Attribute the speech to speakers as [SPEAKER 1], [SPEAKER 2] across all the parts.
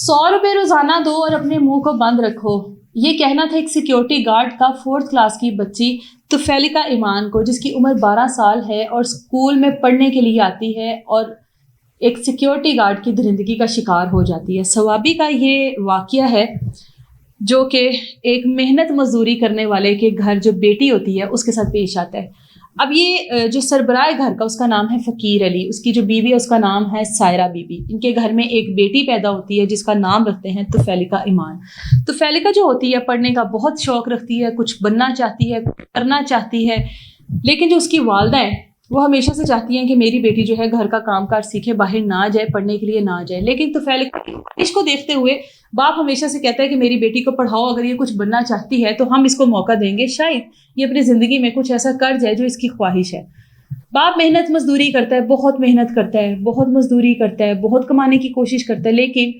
[SPEAKER 1] 100 روپے روزانہ دو اور اپنے منہ کو بند رکھو، یہ کہنا تھا ایک سیکیورٹی گارڈ کا 4th کلاس کی بچی طفیلکا ایمان کو، جس کی عمر 12 سال ہے اور اسکول میں پڑھنے کے لیے آتی ہے اور ایک سیکیورٹی گارڈ کی درندگی کا شکار ہو جاتی ہے۔ ثوابی کا یہ واقعہ ہے جو کہ ایک محنت مزدوری کرنے والے کے گھر جو بیٹی ہوتی ہے اس کے ساتھ پیش آتا ہے۔ اب یہ جو سربراہ گھر کا اس کا نام ہے فقیر علی، اس کی جو بیوی ہے اس کا نام ہے سائرہ بی بی۔ ان کے گھر میں ایک بیٹی پیدا ہوتی ہے جس کا نام رکھتے ہیں طفیلکا ایمان۔ طفیلکا جو ہوتی ہے پڑھنے کا بہت شوق رکھتی ہے، کچھ بننا چاہتی ہے، کرنا چاہتی ہے، لیکن جو اس کی والدہ ہیں وہ ہمیشہ سے چاہتی ہیں کہ میری بیٹی جو ہے گھر کا کام کاج سیکھے، باہر نہ جائے، پڑھنے کے لیے نہ جائے۔ لیکن طفیلکا اس کو دیکھتے ہوئے باپ ہمیشہ سے کہتا ہے کہ میری بیٹی کو پڑھاؤ، اگر یہ کچھ بننا چاہتی ہے تو ہم اس کو موقع دیں گے، شاید یہ اپنی زندگی میں کچھ ایسا کر جائے جو اس کی خواہش ہے۔ باپ محنت مزدوری کرتا ہے، بہت محنت کرتا ہے، بہت مزدوری کرتا ہے، بہت کمانے کی کوشش کرتا ہے، لیکن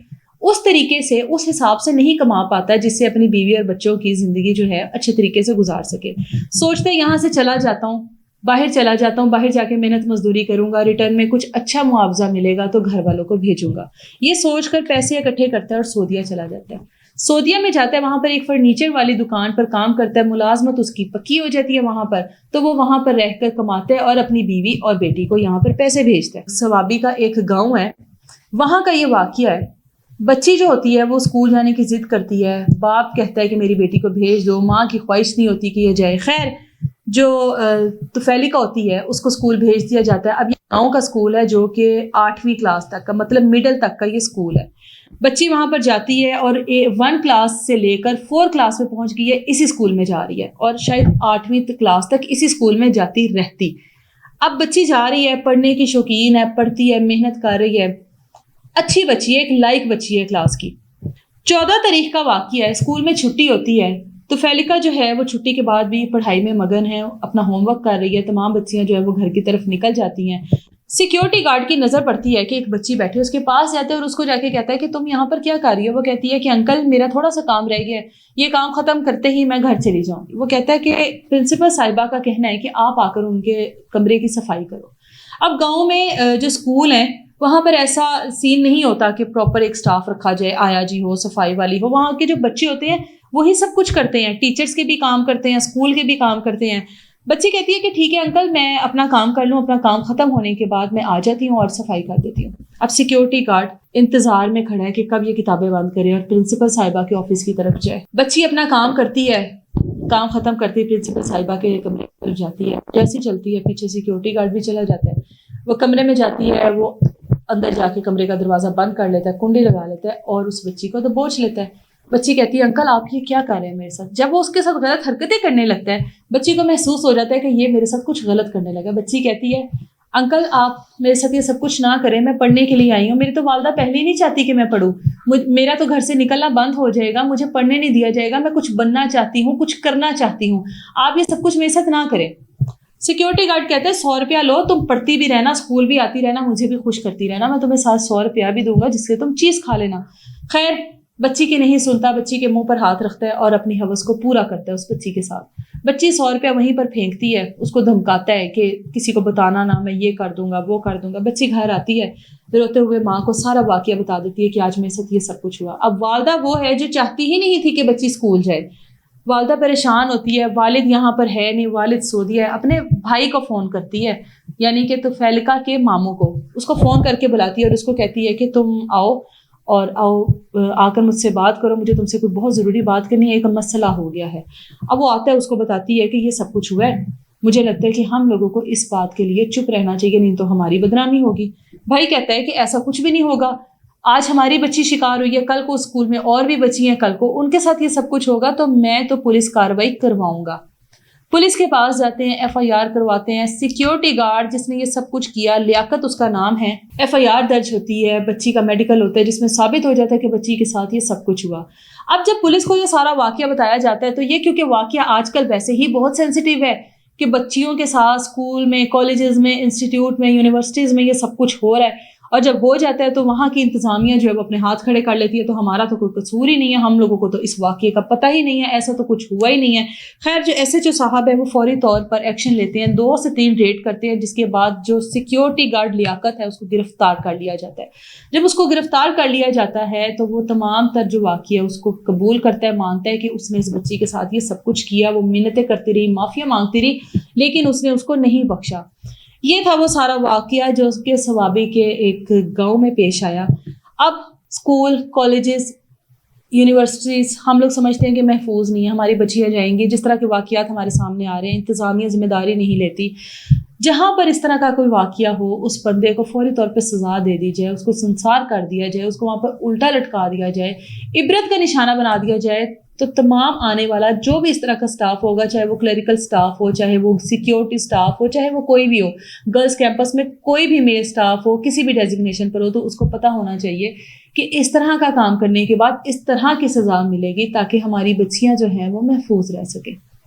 [SPEAKER 1] اس طریقے سے، اس حساب سے نہیں کما پاتا جس سے اپنی بیوی اور بچوں کی زندگی جو ہے اچھے طریقے سے گزار سکے۔ سوچتے ہیں یہاں سے چلا جاتا ہوں، باہر چلا جاتا ہوں، باہر جا کے محنت مزدوری کروں گا، ریٹرن میں کچھ اچھا معاوضہ ملے گا تو گھر والوں کو بھیجوں گا، یہ سوچ کر پیسے اکٹھے کرتا ہے اور سعودیہ چلا جاتا ہے۔ سعودیہ میں جاتا ہے، وہاں پر ایک فرنیچر والی دکان پر کام کرتا ہے، ملازمت اس کی پکی ہو جاتی ہے وہاں پر، تو وہ وہاں پر رہ کر کماتا ہے اور اپنی بیوی اور بیٹی کو یہاں پر پیسے بھیجتا ہے۔ ثوابی کا ایک گاؤں ہے، وہاں کا یہ واقعہ ہے۔ بچی جو ہوتی ہے وہ اسکول جانے کی ضد کرتی ہے، باپ کہتا ہے کہ میری بیٹی کو بھیج دو، ماں کی خواہش نہیں ہوتی کہ یہ جائے۔ خیر جو طفیلکا ہوتی ہے اس کو اسکول بھیج دیا جاتا ہے۔ اب یہ گاؤں کا اسکول ہے جو کہ 8ویں کلاس تک کا، مطلب مڈل تک کا یہ اسکول ہے۔ بچی وہاں پر جاتی ہے اور 1 کلاس سے لے کر 4 کلاس میں پہنچ گئی ہے، اسی اسکول میں جا رہی ہے اور شاید 8ویں کلاس تک اسی اسکول میں جاتی رہتی۔ اب بچی جا رہی ہے، پڑھنے کی شوقین ہے، پڑھتی ہے، محنت کر رہی ہے، اچھی بچی ہے، ایک لائق بچی ہے کلاس کی۔ 14 تاریخ کا واقعہ ہے، اسکول میں چھٹی ہوتی ہے۔ طفیلکا جو ہے وہ چھٹی کے بعد بھی پڑھائی میں مگن ہے، اپنا ہوم ورک کر رہی ہے، تمام بچیاں جو ہے وہ گھر کی طرف نکل جاتی ہیں۔ سیکیورٹی گارڈ کی نظر پڑتی ہے کہ ایک بچی بیٹھی ہے، اس کے پاس جاتے ہیں اور اس کو جا کے کہتا ہے کہ تم یہاں پر کیا کر رہی ہو؟ وہ کہتی ہے کہ انکل میرا تھوڑا سا کام رہ گیا ہے، یہ کام ختم کرتے ہی میں گھر چلی جاؤں گی۔ وہ کہتا ہے کہ پرنسپل صاحبہ کا کہنا ہے کہ آپ آ کر ان کے کمرے کی صفائی کرو۔ اب گاؤں میں جو اسکول ہیں وہاں پر ایسا سین نہیں ہوتا کہ پراپر ایک سٹاف رکھا جائے، آیا جی ہو، صفائی والی ہو۔ وہاں کے جو بچے ہوتے ہیں وہی سب کچھ کرتے ہیں، ٹیچرز کے بھی کام کرتے ہیں، اسکول کے بھی کام کرتے ہیں۔ بچی کہتی ہے کہ ٹھیک ہے انکل، میں اپنا کام کر لوں، اپنا کام ختم ہونے کے بعد میں آ جاتی ہوں اور صفائی کر دیتی ہوں۔ اب سیکیورٹی گارڈ انتظار میں کھڑا ہے کہ کب یہ کتابیں بند کرے اور پرنسپل صاحبہ کے آفس کی طرف جائے۔ بچی اپنا کام کرتی ہے، کام ختم کرتی پرنسپل صاحبہ کے کمرے کی طرف جاتی ہے، جیسی چلتی ہے پیچھے سیکیورٹی گارڈ بھی چلا جاتا ہے۔ وہ کمرے میں جاتی ہے، وہ اندر جا کے کمرے کا دروازہ بند کر لیتا ہے، کنڈی لگا لیتا ہے اور اس بچی کو دبوچ لیتا ہے۔ بچی کہتی ہے انکل آپ یہ کیا کر رہے ہیں میرے ساتھ؟ جب وہ اس کے ساتھ غلط حرکتیں کرنے لگتا ہے، بچی کو محسوس ہو جاتا ہے کہ یہ میرے ساتھ کچھ غلط کرنے لگا۔ بچی کہتی ہے انکل آپ میرے ساتھ یہ سب کچھ نہ کریں، میں پڑھنے کے لیے آئی ہوں، میری تو والدہ پہلے نہیں چاہتی کہ میں پڑھوں، میرا تو گھر سے نکلنا بند ہو جائے گا، مجھے پڑھنے نہیں دیا جائے گا، میں کچھ بننا چاہتی ہوں، کچھ کرنا چاہتی ہوں، آپ یہ سب کچھ میرے ساتھ نہ کریں۔ سیکیورٹی گارڈ کہتے ہیں 100 روپیہ لو، تم پڑھتی بھی رہنا، اسکول بھی آتی رہنا، مجھے بھی خوش کرتی رہنا، میں تمہیں ساتھ 100 روپیہ بھی دوں گا جس سے تم چیز کھا لینا۔ خیر بچی کی نہیں سنتا، بچی کے منہ پر ہاتھ رکھتا ہے اور اپنی ہوس کو پورا کرتا ہے اس بچی کے ساتھ۔ بچی 100 روپیہ وہیں پر پھینکتی ہے، اس کو دھمکاتا ہے کہ کسی کو بتانا نہ، میں یہ کر دوں گا، وہ کر دوں گا۔ بچی گھر آتی ہے، روتے ہوئے ماں کو سارا واقعہ بتا دیتی ہے کہ آج میرے ساتھ یہ سب کچھ ہوا۔ اب والدہ وہ ہے جو چاہتی ہی نہیں تھی کہ بچی اسکول جائے، والدہ پریشان ہوتی ہے، والد یہاں پر ہے نہیں، والد سعودیہ ہے، اپنے بھائی کو فون کرتی ہے، یعنی کہ طفیلکا کے ماموں کو، اس کو فون کر کے بلاتی ہے اور اس کو کہتی ہے کہ تم آؤ اور آ کر مجھ سے بات کرو، مجھے تم سے کوئی بہت ضروری بات کرنی ہے، ایک مسئلہ ہو گیا ہے۔ اب وہ آتا ہے، اس کو بتاتی ہے کہ یہ سب کچھ ہوا ہے، مجھے لگتا ہے کہ ہم لوگوں کو اس بات کے لیے چپ رہنا چاہیے، نہیں تو ہماری بدنامی ہوگی۔ بھائی کہتا ہے کہ ایسا کچھ بھی نہیں ہوگا، آج ہماری بچی شکار ہوئی ہے، کل کو اسکول میں اور بھی بچی ہیں، کل کو ان کے ساتھ یہ سب کچھ ہوگا تو میں تو پولیس کارروائی کرواؤں گا۔ پولیس کے پاس جاتے ہیں، FIR کرواتے ہیں۔ سیکیورٹی گارڈ جس نے یہ سب کچھ کیا، لیاقت اس کا نام ہے، FIR درج ہوتی ہے، بچی کا میڈیکل ہوتا ہے جس میں ثابت ہو جاتا ہے کہ بچی کے ساتھ یہ سب کچھ ہوا۔ اب جب پولیس کو یہ سارا واقعہ بتایا جاتا ہے تو یہ کیونکہ واقعہ آج کل ویسے ہی بہت سینسیٹیو ہے کہ بچیوں کے ساتھ اسکول میں، کالجز میں، انسٹیٹیوٹ میں، یونیورسٹیز میں یہ سب کچھ ہو رہا ہے اور جب ہو جاتا ہے تو وہاں کی انتظامیہ جو ہے وہ اپنے ہاتھ کھڑے کر لیتی ہے تو ہمارا تو کوئی قصور ہی نہیں ہے, ہم لوگوں کو تو اس واقعے کا پتہ ہی نہیں ہے, ایسا تو کچھ ہوا ہی نہیں ہے. خیر جو ایسے جو صاحب ہے وہ فوری طور پر ایکشن لیتے ہیں, 2 سے 3 ریڈ کرتے ہیں, جس کے بعد جو سیکیورٹی گارڈ لیاقت ہے اس کو گرفتار کر لیا جاتا ہے. جب اس کو گرفتار کر لیا جاتا ہے تو وہ تمام تر جو واقعہ ہے اس کو قبول کرتا ہے, مانتا ہے کہ اس نے اس بچی کے ساتھ یہ سب کچھ کیا, وہ منتیں کرتی رہی, معافیا مانگتی رہی, لیکن اس نے اس کو نہیں بخشا. یہ تھا وہ سارا واقعہ جو اس کے صوابی کے ایک گاؤں میں پیش آیا. اب اسکول, کالجز, یونیورسٹیز ہم لوگ سمجھتے ہیں کہ محفوظ نہیں ہیں, ہماری بچیاں جائیں گی. جس طرح کے واقعات ہمارے سامنے آ رہے ہیں, انتظامیہ ذمہ داری نہیں لیتی. جہاں پر اس طرح کا کوئی واقعہ ہو اس بندے کو فوری طور پہ سزا دے دی جائے, اس کو سنسار کر دیا جائے, اس کو وہاں پر الٹا لٹکا دیا جائے, عبرت کا نشانہ بنا دیا جائے, تو تمام آنے والا جو بھی اس طرح کا سٹاف ہوگا, چاہے وہ کلریکل سٹاف ہو, چاہے وہ سیکیورٹی سٹاف ہو, چاہے وہ کوئی بھی ہو, گرلز کیمپس میں کوئی بھی میل سٹاف ہو, کسی بھی ڈیزگنیشن پر ہو, تو اس کو پتہ ہونا چاہیے کہ اس طرح کا کام کرنے کے بعد اس طرح کی سزا ملے گی تاکہ ہماری بچیاں جو ہیں وہ محفوظ رہ سکیں.